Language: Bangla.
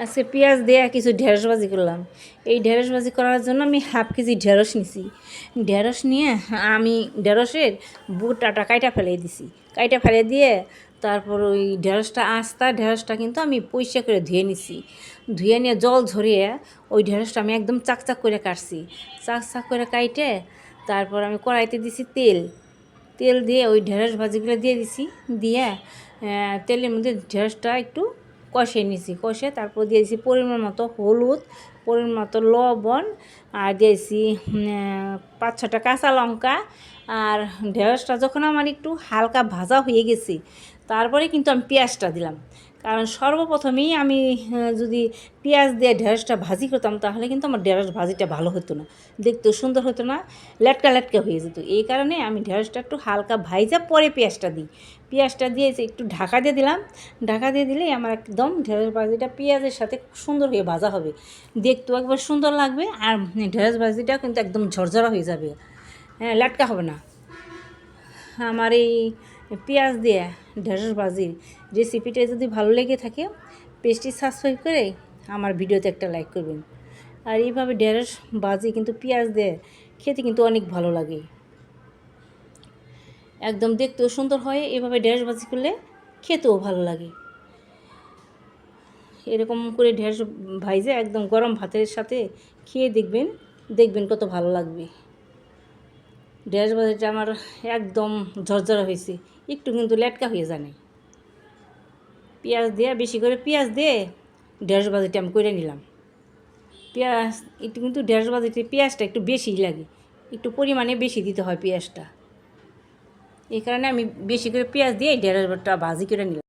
আজকে পেঁয়াজ দিয়ে কিছু ঢেঁড়স ভাজি করলাম। এই ঢেঁড়স ভাজি করার জন্য আমি হাফ কেজি ঢেঁড়স নিছি। ঢেঁড়স নিয়ে আমি ঢেঁড়সের বুটাটা কাইটা ফেলে দিছি। কাইটা ফেলে দিয়ে তারপর ওই ঢেঁড়সটা কিন্তু আমি পরিষ্কার করে ধুয়ে নিছি। ধুয়ে নিয়ে জল ঝরিয়ে ওই ঢেঁড়সটা আমি একদম চাকচাক করে কাটছি। চাকচাক করে কাইটে তারপর আমি কড়াইতে দিছি তেল দিয়ে ওই ঢেঁড়স ভাজিগুলো দিয়ে দিছি। দিয়ে তেলের মধ্যে ঢেঁড়সটা একটু কষে নিছি। কষে তারপর দিয়েছি পরিমাণ মতো হলুদ, পরিমাণ মতো লবণ, আর দিয়েছি 5-6টা কাঁচা লঙ্কা। আর ঢেঁড়সটা যখন আমার একটু হালকা ভাজা হয়ে গেছে তারপরে কিন্তু আমি পেঁয়াজটা দিলাম। কারণ সর্বপ্রথমেই আমি যদি পেঁয়াজ দিয়ে ঢেঁড়সটা ভাজি করতাম তাহলে কিন্তু আমার ঢেঁড়স ভাজিটা ভালো হতো না, দেখতেও সুন্দর হতো না, লেটকা লেটকা হয়ে যেত। এই কারণে আমি ঢেঁড়সটা একটু হালকা ভাইজা পরে পেঁয়াজটা দিই। পেঁয়াজটা দিয়ে একটু ঢাকা দিয়ে দিলাম। ঢাকা দিয়ে দিলেই আমার একদম ঢেঁড়স ভাজিটা পেঁয়াজের সাথে খুব সুন্দর হয়ে ভাজা হবে, দেখতেও একবার সুন্দর লাগবে। আর ঢেঁড়স ভাজিটা কিন্তু একদম ঝরঝরা হয়ে যাবে, হ্যাঁ, লেটকা হবে না। আমার এই পেঁয়াজ দিয়ে ঢেঁড়স ভাজির রেসিপিটা যদি ভালো লেগে থাকে পেজটি সাবস্ক্রাইব করে আমার ভিডিওতে একটা লাইক করবেন। আর এইভাবে ঢেঁড়স ভাজি কিন্তু পেঁয়াজ দিয়ে খেতে কিন্তু অনেক ভালো লাগে, একদম দেখতেও সুন্দর হয়। এভাবে ঢেঁড়স ভাজি করলে খেতেও ভালো লাগে। এরকম করে ঢেঁড়স ভাইজে একদম গরম ভাতের সাথে খেয়ে দেখবেন কত ভালো লাগবে। ঢেঁড়স ভাজিটা আমার একদম ঝরঝরা হয়েছে, একটু কিন্তু লেটকা হয়ে যায় না। পেঁয়াজ দিয়ে বেশি করে পেঁয়াজ দিয়ে ঢেঁড়স ভাজিটা আমি করে নিলাম। পেঁয়াজ একটু কিন্তু ঢেঁড়স ভাজিতে পেঁয়াজটা একটু বেশিই লাগে, একটু পরিমাণে বেশি দিতে হয় পেঁয়াজটা। এই কারণে আমি বেশি করে পেঁয়াজ দিয়ে ঢেঁড়সটা ভাজি করে নিলাম।